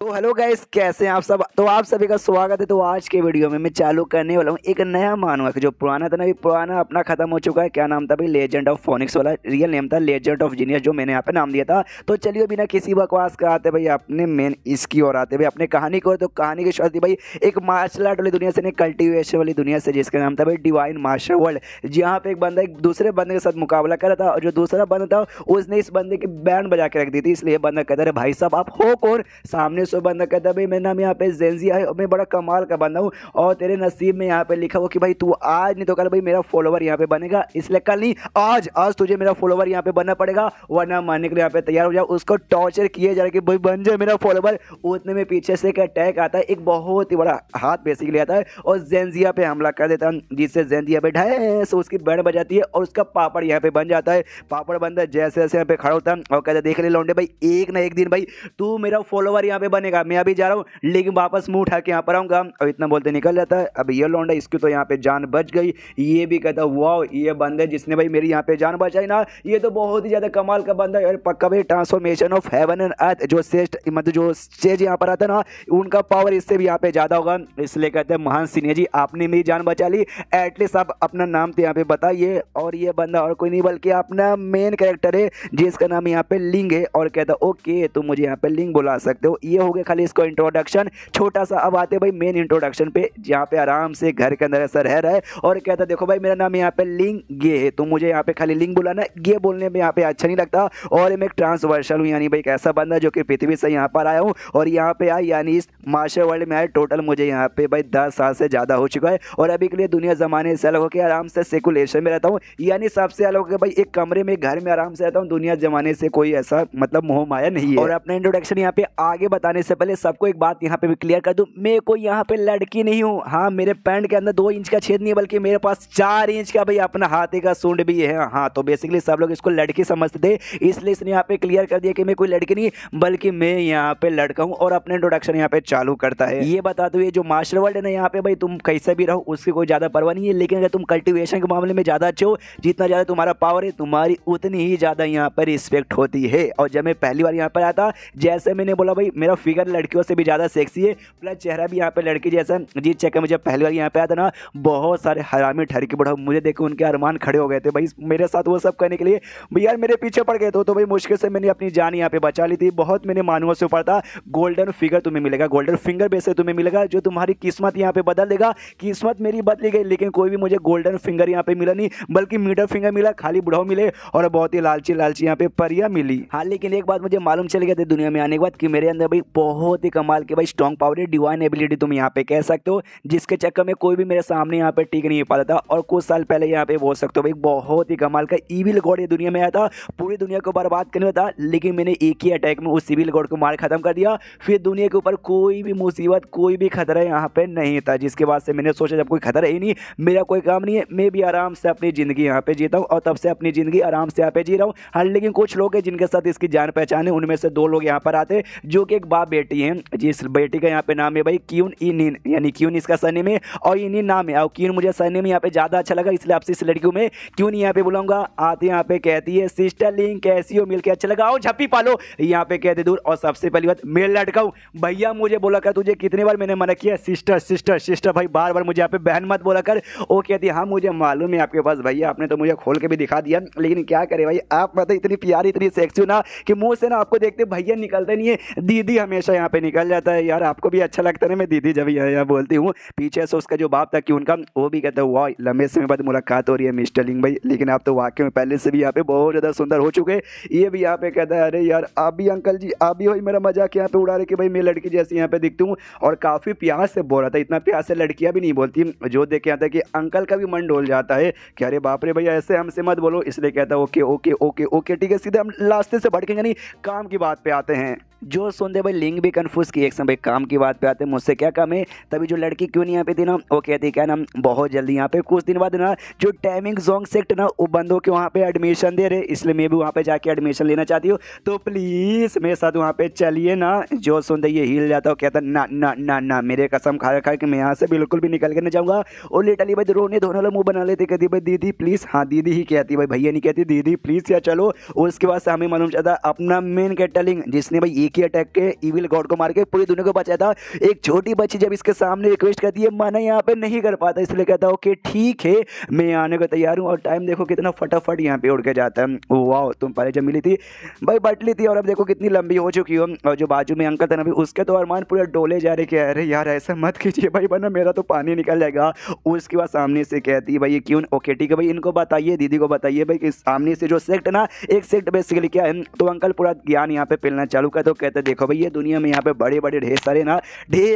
तो hello guys, कैसे हैं आप सब। तो आप सभी का स्वागत है। तो आज के वीडियो में मैं चालू करने वाला हूँ एक नया मानवा जो पुराना था ना, ये पुराना अपना खत्म हो चुका है। क्या नाम था भाई? लेजेंड ऑफ फोनिक्स वाला रियल नेम था लेजेंड ऑफ जीनियस, जो मैंने यहाँ पे नाम दिया था। तो चलिए बिना किसी बकवास का आते भाई अपने मेन इसकी ओर आते भाई अपने कहानी को। तो कहानी की शुरुआत थी भाई एक मार्शल आर्ट वाली दुनिया से, कल्टिवेशन वाली दुनिया से, जिसका नाम था भाई डिवाइन मार्शल वर्ल्ड। जहाँ पे एक बंदा एक दूसरे बंदे के साथ मुकाबला कर रहा था, और जो दूसरा बंदा था उसने इस बंदे की बैंड बजा के रख दी थी। इसलिए बंदा कहता है भाई साहब आप हो कौन? सामने से बंदा कहता है मेरा नाम यहाँ पे जेंजिया है और मैं बड़ा कमाल का बंदा हूँ, और तेरे नसीब में यहाँ पे लिखा हुआ कि भाई तू आज नहीं तो कल भाई मेरा फॉलोवर यहाँ पे बनेगा। इसलिए कल नहीं, आज आज तुझे मेरा फॉलोवर यहाँ पे बनना पड़ेगा, वरना मानने के लिए यहाँ पे तैयार हो जाओ। उसको टॉर्चर किए जा रहा है कि भाई बन जाए मेरा फॉलोवर। उतने में पीछे से एक अटैक आता है, एक बहुत ही बड़ा हाथ बेसिकली आता है और जेंजिया पे हमला कर देता है, जिससे जेंजिया पे ढाई उसकी बैंड बजाती है और उसका पापड़ यहाँ पे बन जाता है। पापड़ बनता है जैसे जैसे यहाँ पे खड़ा होता है और कहता है देख ले लौंडे भाई, एक ना एक दिन भाई तू मेरा फॉलोवर यहाँ पे बनेगा। मैं अभी जा रहा हूँ लेकिन वापस मुंह उठा के यहाँ पर आऊंगा। और इतना बोलते निकल जाता है। अब ये लौंडा, इसकी तो यहाँ पे जान बच गई। ये भी कहता वाह, ये बंदे जिसने भाई मेरी यहाँ पे जान बचाई ना, ये तो बहुत ही ज्यादा कमाल का बंदा है। पक्का भाई transformation of heaven and earth जो श्रेष्ठ मतलब जो स्टेज यहाँ पर आता है ना, उनका पावर इससे भी यहाँ पे ज्यादा होगा। इसलिए कहते हैं महान सीनियर जी आपने मेरी जान बचा ली, एटलीस्ट आप अपना नाम तो यहाँ पे बताइए। और ये बंदा और कोई नहीं बल्कि अपना मेन कैरेक्टर है, जिसका नाम यहाँ पे लिंग है। और कहता ओके तुम मुझे यहाँ पे लिंग बुला सकते हो। ये हो गया खाली इसको इंट्रोडक्शन छोटा सा। अब आते भाई मेन इंट्रोडक्शन पे, जहाँ पे आराम से घर के अंदर ऐसा रह रहा है और कहता देखो भाई मेरा नाम यहाँ पे लिंग गे है, तो मुझे यहाँ पे खाली लिंग बुलाना, गे बोलने में यहाँ पे अच्छा नहीं लगता। और मैं एक ट्रांसवर्सल हूँ, यानी भाई एक ऐसा बंदा जो कि पृथ्वी से यहाँ पर आया हूँ और यहाँ पे आया, यानी इस मार्शल वर्ल्ड में आया। टोटल मुझे यहाँ पे भाई 10 साल से ज़्यादा हो चुका है और अभी के लिए दुनिया जमाने से अलग होकर आराम से सेकुलेशन में रहता हूँ, यानी सबसे अलग होकर भाई एक कमरे में घर में आराम से रहता हूँ। दुनिया जमाने से कोई ऐसा मतलब मोह माया नहीं है। और अपना इंट्रोडक्शन यहाँ पे आगे बताने से पहले सबको एक बात यहाँ पे भी क्लियर कर दूं, मैं कोई यहाँ पे लड़की नहीं हूँ। हाँ, मेरे पैंट के अंदर 2 इंच का छेद नहीं है, बल्कि मेरे पास 4 इंच का भाई अपना हाथे का सूंड भी है। हाँ, तो बेसिकली सब लोग इसको लड़की समझते थे, इसलिए इसने यहाँ पे क्लियर कर दिया कि मैं कोई लड़की नहीं बल्कि मैं यहाँ पे लड़का हूँ। और अपने इंट्रोडक्शन यहाँ पे चालू करता है। ये बता दो, ये जो मार्शल वर्ल्ड है ना, यहाँ पे भाई तुम कैसे भी रहो उसकी कोई ज्यादा परवाह नहीं है, लेकिन अगर तुम कल्टिवेशन के मामले में ज्यादा अच्छे हो, जितना ज्यादा तुम्हारा पावर है तुम्हारी उतनी ही ज्यादा यहाँ पर रिस्पेक्ट होती है। और जब मैं पहली बार यहाँ पर आया था, जैसे मैंने बोला भाई मेरा फिगर लड़कियों से भी ज्यादा सेक्सी है, प्लस चेहरा भी यहाँ पे लड़की जैसा। जी चेक मुझे पहली बार यहाँ पे आया था ना, बहुत सारे हरामी ठरकी बढ़ा मुझे देख के उनके अरमान खड़े हो गए थे भाई मेरे साथ वो सब करने के लिए। भाई यार मेरे पीछे पड़ गए तो भाई मुश्किल से मैंने अपनी जान यहाँ पे बचा ली थी। बहुत मैंने मानुआ से ऊपर था। गोल्डन फिगर तुम्हें मिलेगा, गोल्डन फिंगर बेस तुम्हें मिलेगा, जो तुम्हारी किस्मत यहाँ पे बदल देगा। किस्मत मेरी बदली गई, लेकिन कोई भी मुझे गोल्डन फिंगर यहाँ पे मिला नहीं, बल्कि मिडल फिंगर मिला, खाली बुढ़ाओ मिले और बहुत ही लालची लालची यहाँ पे परिया मिली। हाँ, लेकिन एक बात मुझे मालूम चल गया था दुनिया में आने के बाद कि मेरे अंदर भाई बहुत ही कमाल के भाई स्ट्रॉन्ग पावर है, डिवाइन एबिलिटी तुम यहाँ पे कह सकते हो, जिसके चक्कर में कोई भी मेरे सामने यहाँ पे टिक नहीं पाता था। और कुछ साल पहले यहाँ पे बोल सकते हो भाई बहुत ही कमाल का इविल गॉड ये दुनिया में आया था, पूरी दुनिया को बर्बाद करने था, लेकिन मैंने एक ही अटैक में उस इविल गॉड को मार खत्म कर दिया। फिर दुनिया के ऊपर कोई भी मुसीबत कोई भी खतरा यहाँ पे नहीं था, जिसके बाद से मैंने सोचा जब कोई खतरा ही नहीं, मेरा कोई काम नहीं है, मैं भी आराम से अपनी जिंदगी यहाँ पे जीता हूँ। और तब से अपनी जिंदगी आराम से यहाँ पे जी रहा हूँ। हाँ, लेकिन कुछ लोग हैं जिनके साथ इसकी जान पहचान है, उनमें से 2 लोग यहाँ पर आते जो कि एक बाप बेटी हैं, जिस बेटी का यहाँ पे नाम है भाई क्यून इनिन, यानी क्यून इसका सरनेम है और इनिन नाम है। और क्यून मुझे सरनेम यहाँ पे ज्यादा अच्छा लगा, इसलिए आपसे इस लड़की को मैं क्यून यहाँ पे बुलाऊंगा। आते यहाँ पे कहती है सिस्टर लिंग कैसी हो, मिलके अच्छा लगा, आओ झप्पी पालो, यहाँ पे कहते दूर। और सबसे पहली बात, मैं लड़का हूँ भैया, मुझे बोला कर, तुझे कितनी बार मैंने मना किया सिस्टर सिस्टर सिस्टर, भाई बार बार मुझे यहाँ पे बहन मत बोला कर। वो कहती है हाँ मुझे मालूम है आपके पास भैया, आपने तो मुझे खोल के भी दिखा दिया, लेकिन क्या करे भाई आप मतलब इतनी प्यारी इतनी सेक्सी हो ना कि मुंह से ना आपको देखते भैया निकलते नहीं है, दीदी हमेशा यहाँ पे निकल जाता है। यार आपको भी अच्छा लगता है ना मैं दीदी जब यहाँ बोलती हूँ। पीछे से उसका जो बाप था कि उनका, वो भी कहता है वाह लंबे समय बाद मुलाकात हो रही है मिस्टर लिंग भाई, लेकिन आप तो वाकई में पहले से भी यहाँ पे बहुत ज़्यादा सुंदर हो चुके। ये भी यहाँ पे कहता है अरे यार आप भी अंकल जी, आप भी भाई मेरा मजाक यहाँ पे उड़ा रहे कि भाई मैं लड़की जैसी यहाँ पे दिखती हूँ। और काफ़ी प्यार से बोल रहा था, इतना प्यार से लड़कियाँ भी नहीं बोलती, जो देख के आता है कि अंकल का भी मन डोल जाता है कि अरे बाप रे भैया ऐसे हमसे मत बोलो। इसलिए कहता है ओके ओके ओके ओके ठीक है, सीधे हम लास्ट से भड़केंगे नहीं, काम की बात पे आते हैं। जो सुनते भाई लिंग भी कंफ्यूज की एक समय काम की बात पे आते हैं, मुझसे क्या काम है। तभी जो लड़की क्यों नहीं यहाँ पे थी ना, वो कहती क्या नाम बहुत जल्दी यहाँ पे कुछ दिन बाद ना जो टाइमिंग जोंग सेक्ट ना वो बंदों के वहाँ पे एडमिशन दे रहे, इसलिए मैं भी वहाँ पे जाके एडमिशन लेना चाहती हूँ, तो प्लीज़ मेरे साथ वहाँ पे चलिए ना। जो सुनते ये हिल जाता है, कहता ना ना ना ना, मेरे कसम खा रखा है कि मैं यहाँ से बिल्कुल भी निकल के नहीं जाऊँगा। और लिटरली भाई रोने धोने वाला मुँह बना लेते, कहती भाई दीदी प्लीज़, हाँ दीदी ही कहती भाई भैया नहीं कहती, दीदी प्लीज़ या चलो। उसके बाद से हमें मालूम चलता अपना मेन कैटलिंग जिसने भाई स्नीकी अटैक के इविल गॉड को मार के पूरी दुनिया को बचाया था। एक छोटी बच्ची जब इसके सामने रिक्वेस्ट करती है मैं यहाँ पे नहीं कर पाता, इसलिए कहता है ओके ठीक है मैं आने को तैयार हूँ। और टाइम देखो कितना फटाफट यहाँ पे उड़ के जाता है। वाह तुम पहले जब मिली थी भाई बटली थी और अब देखो कितनी लंबी हो चुकी हो। और जो बाजू में अंकल था ना उसके तो अरमान पूरे डोले जा रहे कि अरे यार ऐसा मत कीजिए भाई वरना मेरा तो पानी निकल जाएगा। उसके बाद सामने से कहती है भाई ये क्यों, ओके ठीक है भाई इनको बताइए दीदी को बताइए भाई कि सामने से जो सेक्ट ना एक सेक्ट बेसिकली क्या है। तो अंकल पूरा ज्ञान यहाँ पे पिलना चालू कर तो कहते देखो भाई ये दुनिया में यहाँ पे बड़े बड़े ढेर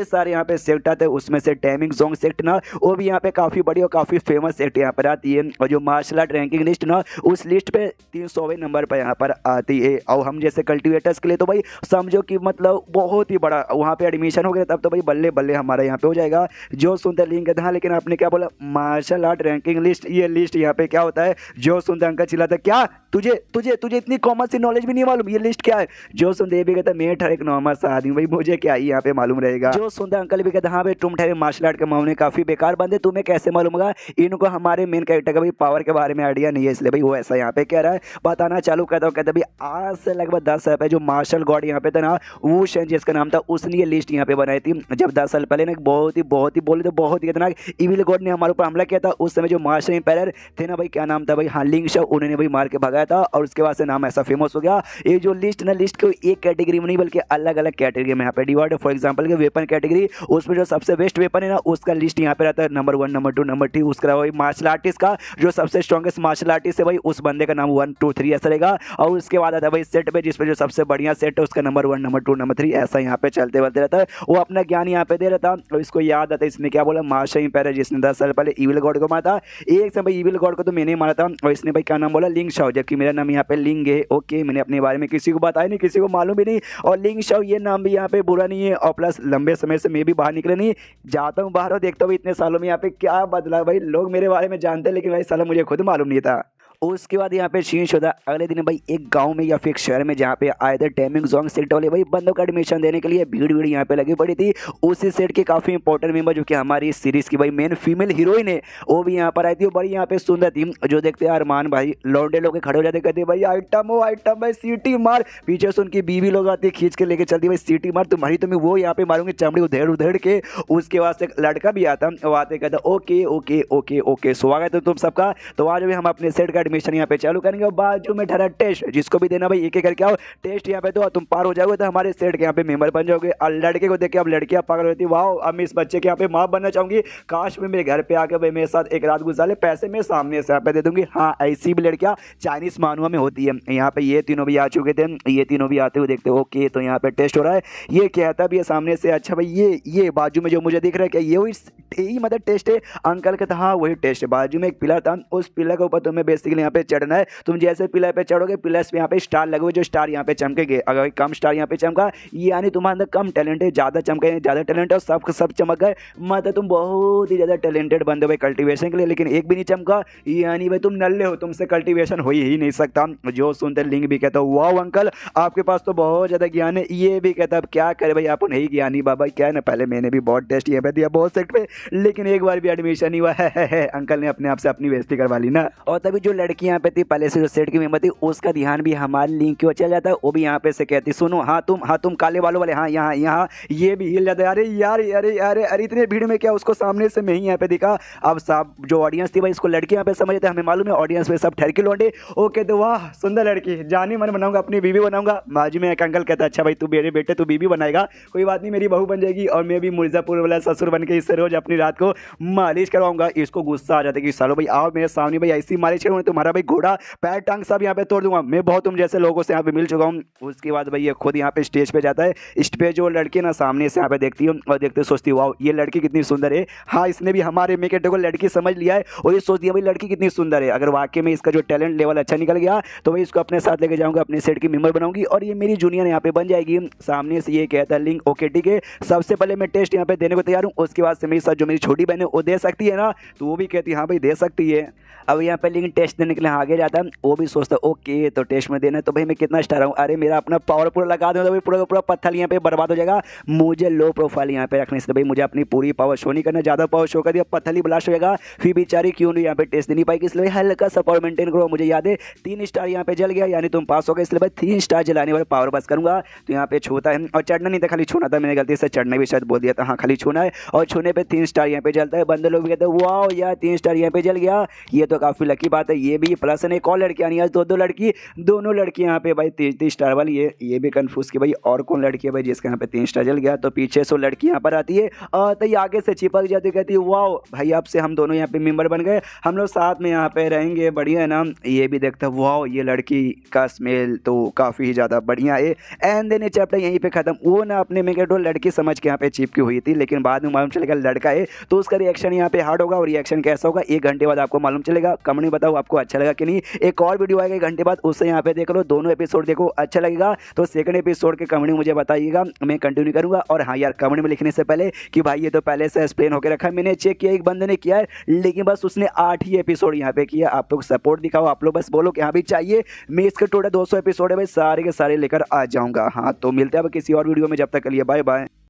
सारे यहाँ पे सेक्ट आते हैं, उसमें से टैमिंग जोंग सेक्ट ना वो भी यहाँ पे काफ़ी बड़ी और काफ़ी फेमस सेक्ट यहाँ पर आती है। और जो मार्शल आर्ट रैंकिंग लिस्ट ना उस लिस्ट पे 300वें नंबर पर यहाँ पर आती है। और हम जैसे कल्टिवेटर्स के लिए तो भाई समझो कि मतलब बहुत ही बड़ा वहाँ पे एडमिशन हो गया तब तो भाई बल्ले बल्ले हमारा यहाँ पे हो जाएगा। जो सुनते लिंक था लेकिन आपने क्या बोला मार्शल आर्ट रैंकिंग लिस्ट, ये लिस्ट यहाँ पे क्या होता है। जो सुनते अंकल चिल्लाता क्या तुझे तुझे तुझे इतनी कॉमन सी नॉलेज भी नहीं मालूम ये लिस्ट क्या है। जो सुनते ये भी कहता मैं ठहरे एक नॉर्मल सा आदमी भाई मुझे क्या ही यहाँ पे मालूम रहेगा। जो सुनते अंकल भी कहता हाँ भाई तुम ठहरे मार्शल आर्ट के मामले काफी बेकार बंदे, तुम्हें कैसे मालूम होगा। इनको हमारे मेन कैरेक्टर का भाई पावर के बारे में आइडिया नहीं है इसलिए भाई वो ऐसा यहाँ पे कह रहा है। बताना चालू करता हूँ कहता भाई आज से लगभग 10 साल पहले जो मार्शल गॉड यहाँ पे था ना वो शन जिसका नाम था उसने ये लिस्ट यहाँ पे बनाई थी। जब 10 साल पहले ना बहुत ही बोले तो बहुत ही खतरनाक इविल गॉड ने हमारे ऊपर हमला किया था। उस समय जो मार्शल एम्पायर थे ना भाई क्या नाम था भाई हाँ लिंग शो, उन्होंने भाई मार के भगाया था और उसके बाद से नाम ऐसा फेमस हो गया। ये जो लिस्ट ना लिस्ट को एक कैटेगरी में नहीं बल्कि अलग अलग कैटेगरी में यहाँ पे डिवाइड है। फॉर एग्जाम्पल के वेपन कैटेगरी उसमें जो सबसे बेस्ट वेपन है ना उसका लिस्ट यहाँ पे रहता है नंबर 1 नंबर 2 नंबर 3। उसके अलावा मार्शल आर्टिस्ट का जो सबसे स्ट्रॉन्गेस्ट मार्शल आर्टिस्ट है भाई उस बंदे का नाम 1 2 3 ऐसा रहेगा। और उसके बाद आता है भाई सेट पे जिसपे जो सबसे बढ़िया सेट है उसका नंबर 1 नंबर 2 नंबर 3 ऐसा यहाँ पे चलते बढ़ते रहता है। वो अपना ज्ञान यहाँ पे दे रहा था और इसको याद आता है इसने क्या बोला मार्शल एम्पायर जिसने 10 साल पहले इविल गॉड को मारा था। एक समय इविल गॉड को तो मैंने मारा था और इसने भाई क्या नाम बोला लिंग शाओ, जबकि मेरा नाम यहाँ पे लिंग है। ओके मैंने अपने बारे में किसी को बताया नहीं, किसी को मालूम भी नहीं और लिंग शाओ ये नाम भी यहाँ पे बुरा नहीं है। और प्लस लंबे समय से मैं भी बाहर निकले नहीं जाता हूँ बाहर और देखता हूँ इतने सालों में यहाँ पे क्या बदला भाई। लोग मेरे बारे में जानते हैं लेकिन भाई साला मुझे खुद मालूम नहीं था। उसके बाद यहाँ पे चेंज होता अगले दिन भाई एक गांव में या फिर एक शहर में जहाँ पे आए थे टैमिंग जोंग सेट वाले भाई बंदों का एडमिशन देने के लिए भीड़ यहाँ पे लगी पड़ी थी। उसी सेट के काफी इंपॉर्टेंट मेंबर जो कि हमारी इस सीरीज की भाई मेन फीमेल हीरोइन है वो भी यहाँ पर आई थी। बड़ी यहाँ पे सुंदर थी जो देखते हैं अरमान भाई लौंडे लोग खड़े हो जाते कहते भाई आइटम हो आइटम भाई सीटी मार। पीछे से उनकी बीवी लोग आती है खींच के लेके चलती भाई सीटी मार तुम्हारी तुम्हें वो यहाँ पे मारूंगी चमड़ी उधेड़ उधेड़ के। उसके बाद से एक लड़का भी आता वो आते कहता ओके ओके ओके ओके स्वागत है तुम सबका। तो आज भी हम अपने सेट का एडमिशन यहाँ पे चालू करेंगे। बाजू में ठहरा टेस्ट जिसको भी देना भाई एक एक करके आओ टेस्ट यहाँ पे तो तुम पार हो जाओगे तो हमारे सेट के यहाँ पे मेंबर बन जाओगे। और लड़के को देख के अब लड़कियां पागल होती वाह अब मैं इस बच्चे के यहाँ पे माँ बनना चाहूंगी, काश में मेरे घर पे आके भाई मेरे साथ एक रात गुजार ले, पैसे मैं सामने से यहाँ पे दे दूंगी। हाँ ऐसी भी लड़कियां चाइनीज मानुआ में होती है। यहाँ पे ये तीनों भी आ चुके थे, ये तीनों भी आते हुए देखते ओके तो यहाँ पे टेस्ट हो रहा है। ये कहता भी है सामने से अच्छा भाई ये बाजू में जो मुझे दिख रहा है क्या ये वही मतलब टेस्ट है। अंकल कहता हाँ वही टेस्ट है। बाजू में एक पिलर था उस पिलर के ऊपर तुम्हें बेसिकली यहाँ पे चढ़ना है। तुम जैसे पिलर पे चढ़ोगे पिलर्स पे यहाँ पे स्टार लगे हुए जो स्टार यहाँ पे चमकेंगे। अगर कम स्टार यहाँ पे चमका ये यानी तुम्हारे अंदर कम टैलेंट है, ज़्यादा चमके ज़्यादा टैलेंट है और सब चमक गए मतलब तुम बहुत ही ज़्यादा टैलेंटेड बंदे भाई कल्टीवेशन के लिए। लेकिन एक भी नहीं चमका यानी भाई तुम नल्ले हो, तुमसे कल्टीवेशन हो ही नहीं सकता। जो सुनते लिंग भी कहता वाह अंकल आपके पास तो बहुत ज़्यादा ज्ञान है। ये भी कहता अब क्या करे भाई आप नहीं ज्ञानी बाबा क्या है ना। पहले मैंने भी बहुत टेस्ट यहाँ पे दिया बहुत सेट पे लेकिन एक बार भी एडमिशन नहीं हुआ है। अंकल ने अपने आप से अपनी बेइज्जती करवा ली ना। और तभी जो लड़की यहाँ पे थी पहले से जो सेट की मेंबर थी उसका ध्यान भी हमारे लिंक की ओर चल जाता है। वो भी यहाँ पे से कहती सुनो हाँ तुम काले बालों वाले हाँ यहाँ ये भी हिल जाता है। अरे यार अरे अरे अरे इतने भीड़ में क्या उसको सामने से मैं ही यहाँ पे दिखा। अब साहब जो ऑडियंस थी भाई इसको लड़की यहाँ पे समझ जाते हमें मालूम है ऑडियंस में सब ठहर के लौटे। ओके तो वाह सुंदर लड़की जानी मन बनाऊंगा अपनी बीवी बनाऊंगा। बाजू में एक अंकल कहता अच्छा भाई तू मेरे बेटे तू बीवी बनाएगा कोई बात नहीं मेरी बहू बन जाएगी और मैं भी मिर्जापुर वाला ससुर बन के इससे रोज अपनी रात को मालिश करवाऊंगा। इसको गुस्सा आ जाता है कि सालो भाई आओ मेरे सामने भाई ऐसी मालिश करूँगा तुम्हारा भाई घोड़ा पैर टांग सब यहाँ पे तोड़ दूंगा। मैं बहुत तुम जैसे लोगों से यहाँ पे मिल चुका हूँ। उसके बाद भाई ये खुद यहाँ पे स्टेज पे जाता है। इस पे जो लड़की ना सामने से यहाँ पे देखती हूँ और देखते सोचती हूँ वाह ये लड़की कितनी सुंदर है। हाँ इसने भी हमारे मेकेटे को लड़की समझ लिया है और ये सोचती है भाई लड़की कितनी सुंदर है। अगर वाकई में इसका जो टैलेंट लेवल अच्छा निकल गया तो भाई इसको अपने साथ लेके जाऊँगा अपने सेट की मेंबर बनाऊंगी और ये मेरी जूनियर यहाँ पे बन जाएगी। सामने से ये कहता है लिंक ओके ठीक है सबसे पहले मैं टेस्ट यहाँ पे देने को तैयार हूँ। उसके बाद से मेरे साथ जो मेरी छोटी बहन है वो दे सकती है ना तो वो भी कहती है हाँ भाई दे सकती है। अब यहाँ पे लिंक टेस्ट देने के लिए आगे जाता है, वो भी सोचता है ओके तो टेस्ट में देना है, तो भाई मैं कितना स्टार हूँ, अरे मेरा अपना पावर पूरा लगा दूँ तो भाई पूरा का पूरा पत्थर यहाँ पे बर्बाद हो जाएगा। मुझे लो प्रोफाइल यहाँ पे रखने से भाई मुझे अपनी पूरी पावर शो नहीं करना, ज़्यादा पावर शो कर दिया पत्थर ही ब्लास्ट हो जाएगा, फिर बेचारी क्यों नहीं यहाँ पे टेस्ट दे नहीं पाएगी, इसलिए हल्का सा पावर मेंटेन करो। मुझे याद है 3 स्टार यहाँ पे जल गया, यानी तुम पास हो गए, इसलिए भाई 3 स्टार जलाने वाले पावर बस करूंगा। तो यहाँ पे छूता है और चढ़ना नहीं था, खाली छूना था, मैंने गलती से चढ़ना भी शायद बोल दिया था, हाँ खाली छूना है और छूने पे 3 स्टार यहाँ पे जलता है। बंदे लोग भी कहते हैं वाओ यार 3 स्टार यहाँ पे जल गया, ये तो काफ़ी लकी बात है। ये भी प्लस है, एक और लड़की आनी है, दो लड़की, दोनों लड़की यहाँ पे भाई 3 स्टार वाली है। ये भी कन्फ्यूज की भाई और कौन लड़की है भाई जिसका यहाँ पे 3 स्टार जल गया। तो पीछे से लड़की यहाँ पर आती है और तो ये आगे से चिपक जाती है, कहती है वाओ भाई अब से हम दोनों यहाँ पे मेंबर बन गए, हम लोग साथ में यहाँ पे रहेंगे, बढ़िया है ना। ये भी देखता है वाओ ये लड़की का स्मेल तो काफ़ी ज़्यादा बढ़िया है। एंड देन ये चैप्टर यहीं पे खत्म। वो ना अपने में क्या लड़की समझ के यहाँ पे चिपकी हुई थी, लेकिन बाद में मालूम चलेगा लड़का है, तो उसका रिएक्शन यहाँ पे हार्ड होगा और रिएक्शन कैसा होगा 1 घंटे बाद आपको मालूम चलेगा। कमेंट में बताओ आपको अच्छा लगा कि नहीं। एक और वीडियो आएगा 1 घंटे बाद, उससे यहाँ पे देख लो, दोनों एपिसोड देखो, अच्छा लगेगा तो सेकंड एपिसोड के कमेंट में मुझे बताइएगा, मैं कंटिन्यू करूंगा। और हाँ यार कमेंट में लिखने से पहले कि भाई ये तो पहले से एक्सप्लेन होकर रखा है, मैंने चेक किया एक बंदे ने किया है, लेकिन बस उसने 8 ही एपिसोड यहाँ पे किया। आप लोग सपोर्ट दिखाओ, आप लोग बस बोलो कि हाँ भी चाहिए, मैं इसके टोटल 200 एपिसोड है भाई सारे के सारे लेकर आ जाऊंगा। हाँ तो मिलते हैं अब किसी और वीडियो में, जब तक के लिए बाय बाय।